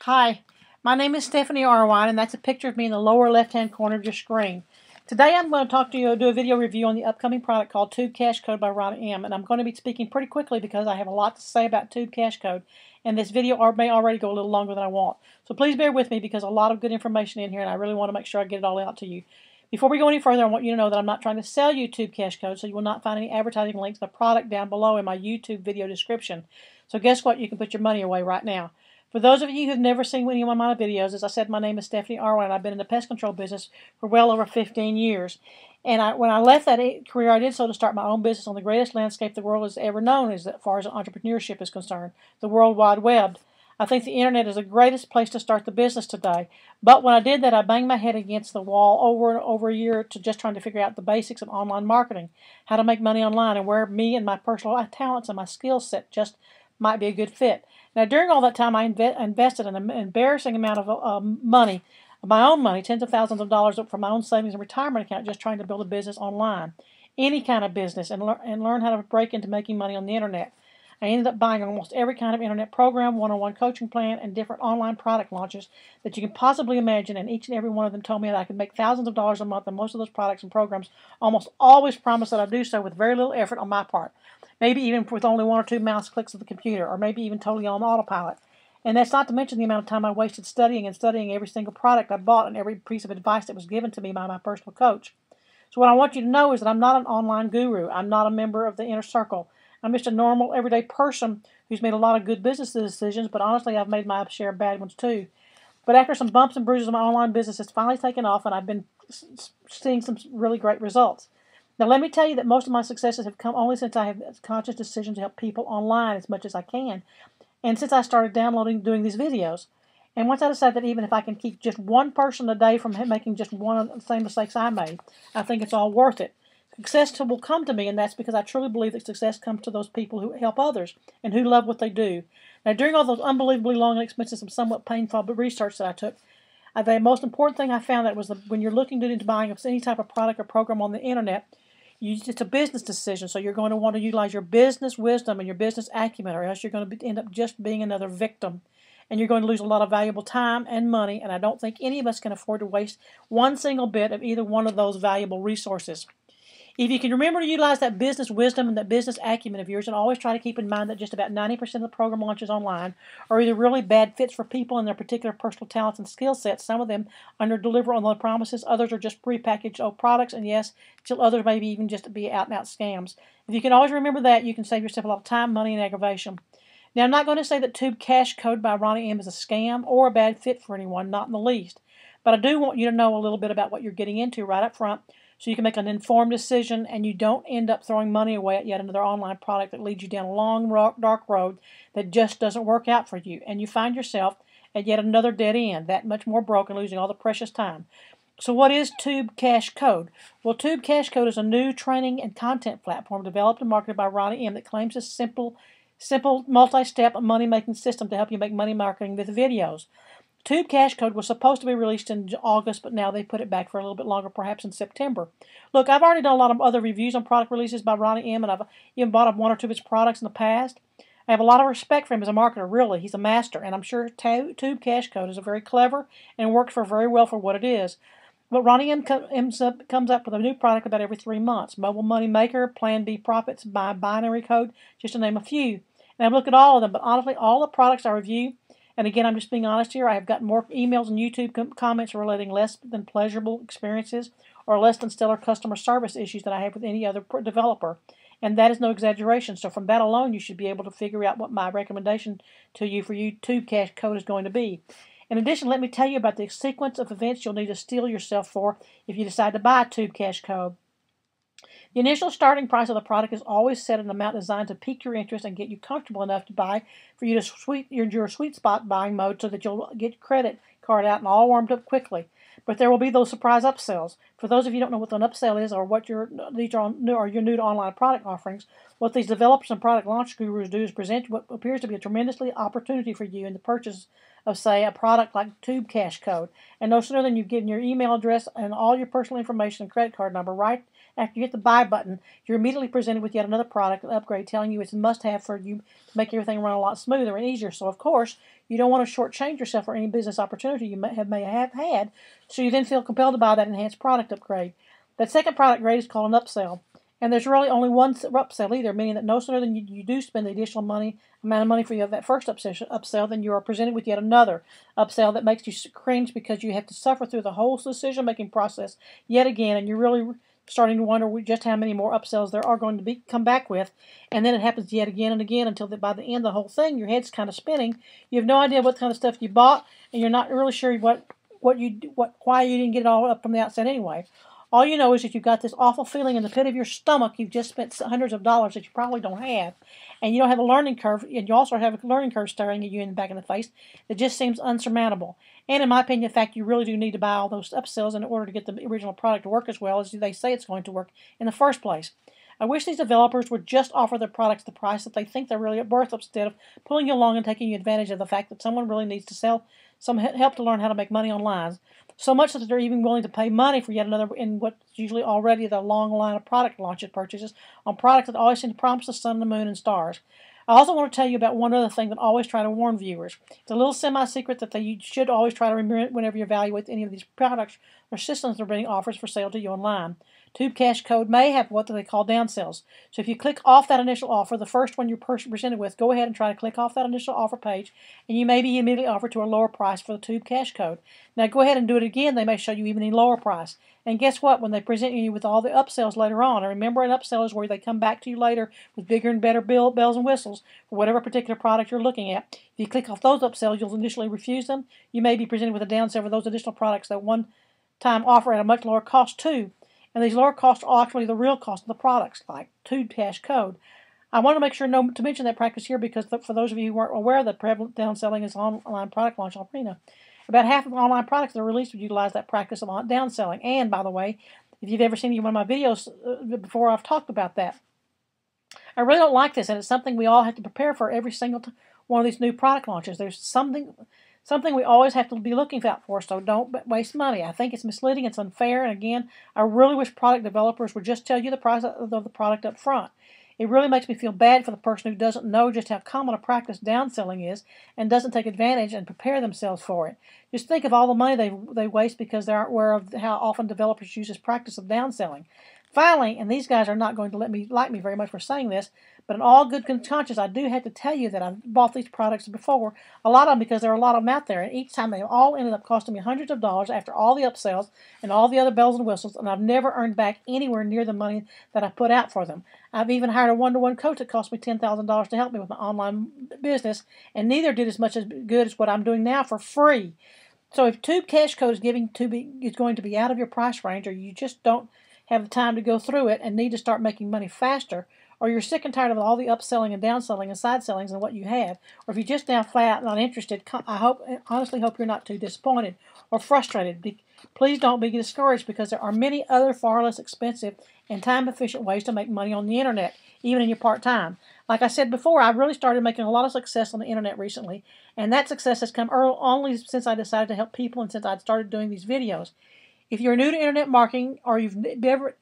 Hi, my name is Stephanie Arwine, and that's a picture of me in the lower left-hand corner of your screen. Today I'm going to talk to you, do a video review on the upcoming product called Tube Cash Code by Ronnie M, and I'm going to be speaking pretty quickly because I have a lot to say about Tube Cash Code, and this video may already go a little longer than I want. So please bear with me because a lot of good information in here, and I really want to make sure I get it all out to you. Before we go any further, I want you to know that I'm not trying to sell you Tube Cash Code, so you will not find any advertising links to the product down below in my YouTube video description. So guess what? You can put your money away right now. For those of you who have never seen any of my videos, as I said, my name is Stephanie Arwine, and I've been in the pest control business for well over 15 years. And when I left that career, I did so to start my own business on the greatest landscape the world has ever known as far as entrepreneurship is concerned, the World Wide Web. I think the internet is the greatest place to start the business today. But when I did that, I banged my head against the wall over and over a year to just trying to figure out the basics of online marketing, how to make money online, and where me and my personal talents and my skill set just might be a good fit. Now, during all that time, I invested an embarrassing amount of money, my own money, tens of thousands of dollars from my own savings and retirement account, just trying to build a business online, any kind of business, and learn how to break into making money on the internet. I ended up buying almost every kind of internet program, one-on-one coaching plan, and different online product launches that you can possibly imagine, and each and every one of them told me that I could make thousands of dollars a month, and most of those products and programs almost always promise that I do so with very little effort on my part, maybe even with only one or two mouse clicks of the computer, or maybe even totally on autopilot. And that's not to mention the amount of time I wasted studying every single product I bought and every piece of advice that was given to me by my personal coach. So what I want you to know is that I'm not an online guru. I'm not a member of the inner circle. I'm just a normal, everyday person who's made a lot of good business decisions, but honestly, I've made my share of bad ones too. But after some bumps and bruises, my online business has finally taken off, and I've been seeing some really great results. Now, let me tell you that most of my successes have come only since I have conscious decisions to help people online as much as I can, and since I started doing these videos. And once I decided that even if I can keep just one person a day from making just one of the same mistakes I made, I think it's all worth it. Success will come to me, and that's because I truly believe that success comes to those people who help others and who love what they do. Now, during all those unbelievably long and expensive and somewhat painful research that I took, the most important thing I found that was when you're looking into buying any type of product or program on the internet, it's a business decision, so you're going to want to utilize your business wisdom and your business acumen, or else you're going to end up just being another victim. And you're going to lose a lot of valuable time and money, and I don't think any of us can afford to waste one single bit of either one of those valuable resources. If you can remember to utilize that business wisdom and that business acumen of yours, and always try to keep in mind that just about 90% of the program launches online are either really bad fits for people and their particular personal talents and skill sets. Some of them under-deliver on their promises. Others are just prepackaged old products, and yes, still others maybe even just be out-and-out scams. If you can always remember that, you can save yourself a lot of time, money, and aggravation. Now, I'm not going to say that Tube Cash Code by Ronnie M is a scam or a bad fit for anyone, not in the least. But I do want you to know a little bit about what you're getting into right up front, so you can make an informed decision and you don't end up throwing money away at yet another online product that leads you down a long, dark road that just doesn't work out for you. And you find yourself at yet another dead end, that much more broke and losing all the precious time. So what is Tube Cash Code? Well, Tube Cash Code is a new training and content platform developed and marketed by Ronnie M that claims a simple multi-step money-making system to help you make money marketing with videos. Tube Cash Code was supposed to be released in August, but now they put it back for a little bit longer, perhaps in September. Look, I've already done a lot of other reviews on product releases by Ronnie M, and I've even bought up one or two of his products in the past. I have a lot of respect for him as a marketer, really. He's a master, and I'm sure Tube Cash Code is very clever and works very well for what it is. But Ronnie M comes up with a new product about every 3 months. Mobile Money Maker, Plan B Profits, Buy Binary Code, just to name a few. And I've looked at all of them, but honestly, all the products I review, and again, I'm just being honest here, I have gotten more emails and YouTube comments relating less than pleasurable experiences or less than stellar customer service issues than I have with any other developer. And that is no exaggeration. So from that alone, you should be able to figure out what my recommendation to you for Tube Cash Code is going to be. In addition, let me tell you about the sequence of events you'll need to steel yourself for if you decide to buy Tube Cash Code. The initial starting price of the product is always set at an amount designed to pique your interest and get you comfortable enough to buy for you to your sweet spot buying mode, so that you'll get your credit card out and all warmed up quickly. But there will be those surprise upsells. For those of you who don't know what an upsell is, or what your new to online product offerings, what these developers and product launch gurus do is present what appears to be a tremendous opportunity for you in the purchase of, say, a product like Tube Cash Code. And no sooner than you've given your email address and all your personal information and credit card number right after you hit the buy button, you're immediately presented with yet another product, an upgrade, telling you it's a must-have for you to make everything run a lot smoother and easier. So, of course, you don't want to shortchange yourself for any business opportunity you may have had, so you then feel compelled to buy that enhanced product upgrade. That second product grade is called an upsell. And there's really only one upsell either, meaning that no sooner than you do spend the additional amount of money for you of that first upsell, then you are presented with yet another upsell that makes you cringe because you have to suffer through the whole decision-making process yet again, and you're really starting to wonder just how many more upsells there are going to come back with, and then it happens yet again and again until by the end of the whole thing, your head's kind of spinning. You have no idea what kind of stuff you bought, and you're not really sure why you didn't get it all up from the outset anyway. All you know is that you've got this awful feeling in the pit of your stomach. You've just spent hundreds of dollars that you probably don't have. And you don't have a learning curve, and you also have a learning curve staring at you in the back of the face that just seems unsurmountable. And in my opinion, in fact, you really do need to buy all those upsells in order to get the original product to work as well as they say it's going to work in the first place. I wish these developers would just offer their products the price that they think they're really worth instead of pulling you along and taking advantage of the fact that someone really needs to sell some help to learn how to make money online. So much that they're even willing to pay money for yet another in what's usually already the long line of product launches purchases on products that always seem to promise the sun, the moon, and stars. I also want to tell you about one other thing that I always try to warn viewers. It's a little semi-secret that you should always try to remember whenever you evaluate any of these products or systems that are being offered for sale to you online. Tube Cash Code may have what they call downsells. So if you click off that initial offer, the first one you're presented with, go ahead and try to click off that initial offer page, and you may be immediately offered to a lower price for the Tube Cash Code. Now go ahead and do it again. They may show you even a lower price. And guess what? When they present you with all the upsells later on, and remember an upsell is where they come back to you later with bigger and better bells and whistles for whatever particular product you're looking at. If you click off those upsells, you'll initially refuse them. You may be presented with a downsell for those additional products that one-time offer at a much lower cost too. And these lower costs are actually the real cost of the products, like Tube Cash Code. I want to make sure to mention that practice here because for those of you who aren't aware that prevalent downselling is online product launch arena. About half of online products that are released would utilize that practice of downselling. And, by the way, if you've ever seen one of my videos before, I've talked about that. I really don't like this, and it's something we all have to prepare for every single one of these new product launches. There's something we always have to be looking out for, so don't waste money. I think it's misleading, it's unfair, and again, I really wish product developers would just tell you the price of the product up front. It really makes me feel bad for the person who doesn't know just how common a practice downselling is and doesn't take advantage and prepare themselves for it. Just think of all the money they waste because they aren't aware of how often developers use this practice of downselling. Finally, and these guys are not going to like me very much for saying this, but in all good conscience, I do have to tell you that I've bought these products before, a lot of them because there are a lot of them out there, and each time they all ended up costing me hundreds of dollars after all the upsells and all the other bells and whistles, and I've never earned back anywhere near the money that I put out for them. I've even hired a one-to-one coach that cost me $10,000 to help me with my online business, and neither did as much as good as what I'm doing now for free. So if Tube Cash Code is going to be out of your price range, or you just don't have the time to go through it and need to start making money faster, or you're sick and tired of all the upselling and downselling and side sellings and what you have, or if you're just now flat not interested, I honestly hope you're not too disappointed or frustrated. Please don't be discouraged because there are many other far less expensive and time-efficient ways to make money on the internet, even in your part-time. Like I said before, I've really started making a lot of success on the internet recently, and that success has come only since I decided to help people and since I started doing these videos. If you're new to internet marketing or you've never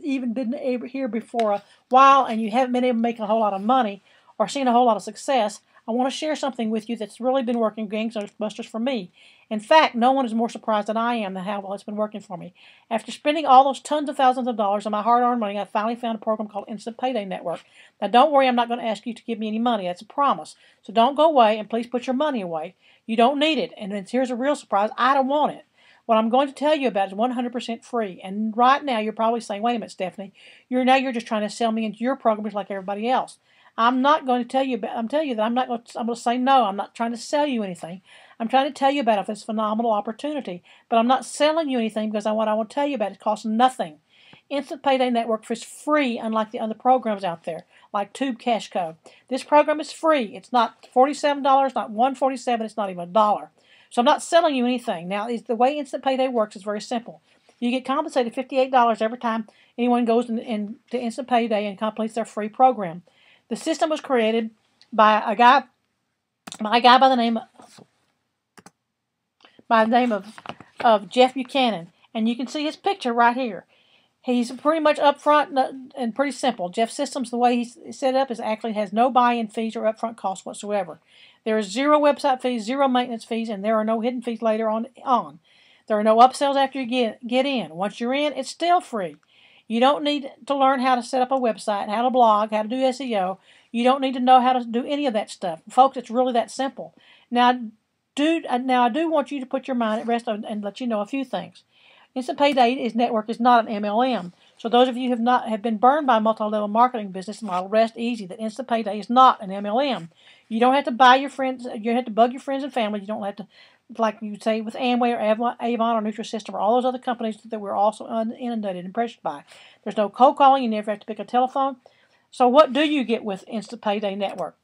even been here before a while and you haven't been able to make a whole lot of money or seen a whole lot of success, I want to share something with you that's really been working gangbusters for me. In fact, no one is more surprised than I am at how well it's been working for me. After spending all those tons of thousands of dollars on my hard-earned money, I finally found a program called Instant Payday Network. Now, don't worry, I'm not going to ask you to give me any money. That's a promise. So don't go away, and please put your money away. You don't need it. And here's a real surprise. I don't want it. What I'm going to tell you about is 100% free. And right now, you're probably saying, wait a minute, Stephanie, you're just trying to sell me into your programs like everybody else. I'm not going to tell you about, I'm going to say no. I'm not trying to sell you anything. I'm trying to tell you about this phenomenal opportunity. But I'm not selling you anything because what I want to tell you about it costs nothing. Instant Payday Network is free, unlike the other programs out there, like Tube Cash Code. This program is free. It's not $47, not $147, it's not even $1. So I'm not selling you anything. Now, the way Instant Payday works is very simple. You get compensated $58 every time anyone goes to Instant Payday and completes their free program. The system was created by a guy by the name of Jeff Buchanan, and you can see his picture right here. He's pretty much upfront and pretty simple. Jeff's systems, the way he's set up, is actually has no buy-in fees or upfront costs whatsoever. There is zero website fees, zero maintenance fees, and there are no hidden fees later on. There are no upsells after you get in. Once you're in, it's still free. You don't need to learn how to set up a website, how to blog, how to do SEO. You don't need to know how to do any of that stuff. Folks, it's really that simple. Now, I do want you to put your mind at rest and let you know a few things. Instant Payday network is not an MLM. So those of you who have been burned by a multi-level marketing business model, rest easy that Instant Payday is not an MLM. You don't have to buy your friends. You don't have to bug your friends and family. You don't have to, like you say with Amway or Avon or Nutrisystem or all those other companies that we're also inundated and pressured by. There's no cold calling. You never have to pick a telephone. So what do you get with Instant Payday Network?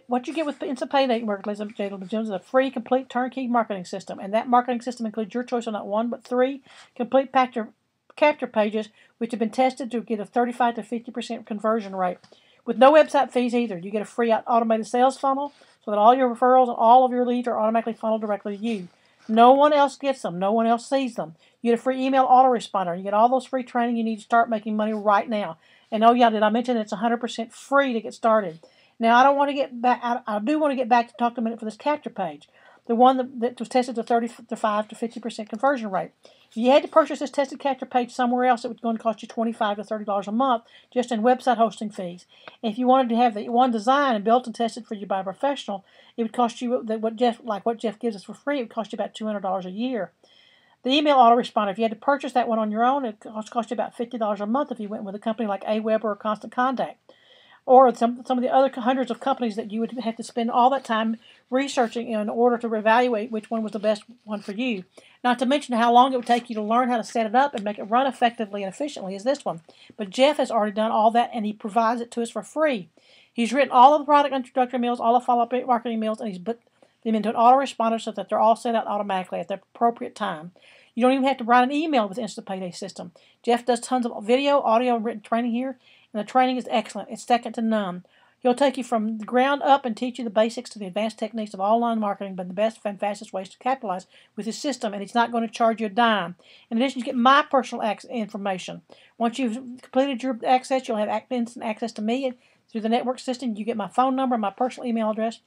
What you get with Instant Payday Network, ladies and gentlemen, is a free, complete, turnkey marketing system. And that marketing system includes your choice of not one, but three complete capture pages, which have been tested to get a 35 to 50% conversion rate. With no website fees either. You get a free automated sales funnel so that all your referrals and all of your leads are automatically funneled directly to you. No one else gets them. No one else sees them. You get a free email autoresponder. You get all those free training you need to start making money right now. And oh yeah, did I mention it's 100% free to get started? Now, I don't want to get back. I do want to get back to talk a minute for this capture page, the one that was tested to 35 to 50% conversion rate. If you had to purchase this tested capture page somewhere else, it was going to cost you $25 to $30 a month just in website hosting fees. And if you wanted to have the one design and built and tested for you by a professional, it would cost you what Jeff gives us for free. It would cost you about $200 a year. The email autoresponder, if you had to purchase that one on your own, it cost you about $50 a month if you went with a company like AWeber or Constant Contact. Or some of the other hundreds of companies that you would have to spend all that time researching in order to evaluate which one was the best one for you. Not to mention how long it would take you to learn how to set it up and make it run effectively and efficiently as this one. But Jeff has already done all that, and he provides it to us for free. He's written all of the product introductory emails, all the follow-up marketing emails, and he's put them into an autoresponder so that they're all sent out automatically at the appropriate time. You don't even have to write an email with the Instant Payday system. Jeff does tons of video, audio, and written training here. And the training is excellent. It's second to none. He'll take you from the ground up and teach you the basics to the advanced techniques of online marketing, but the best and fastest ways to capitalize with his system, and he's not going to charge you a dime. In addition, you get my personal information. Once you've completed your access, you'll have instant access to me through the network system. You get my phone number and my personal email address.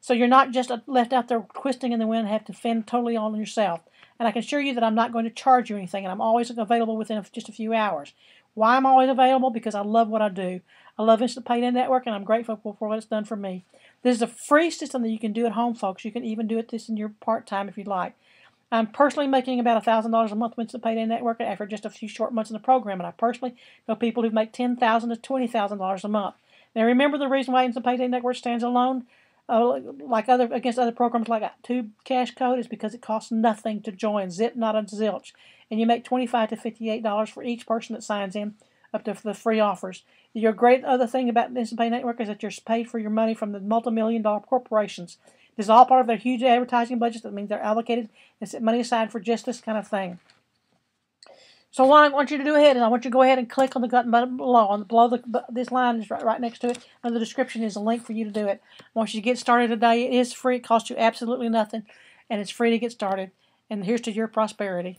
So you're not just left out there twisting in the wind and have to fend totally on yourself. And I can assure you that I'm not going to charge you anything, and I'm always available within just a few hours. Why I'm always available? Because I love what I do. I love Instant Payday Network, and I'm grateful for what it's done for me. This is a free system that you can do at home, folks. You can even do this in your part-time if you'd like. I'm personally making about $1,000 a month with Instant Payday Network after just a few short months in the program, and I personally know people who make $10,000 to $20,000 a month. Now, remember the reason why Instant Payday Network stands alone against other programs like Tube Cash Code is because it costs nothing to join. Zip, not a zilch. And you make $25 to $58 for each person that signs in up to the free offers. Your great other thing about Instant Pay Network is that you're paid for your money from the multi-million-dollar corporations. This is all part of their huge advertising budgets. That means they're allocated and set money aside for just this kind of thing. So what I want you to do ahead is I want you to go ahead and click on the button below. This line is right next to it. Under the description is a link for you to do it. I want you to get started today. It is free. It costs you absolutely nothing, and it's free to get started. And here's to your prosperity.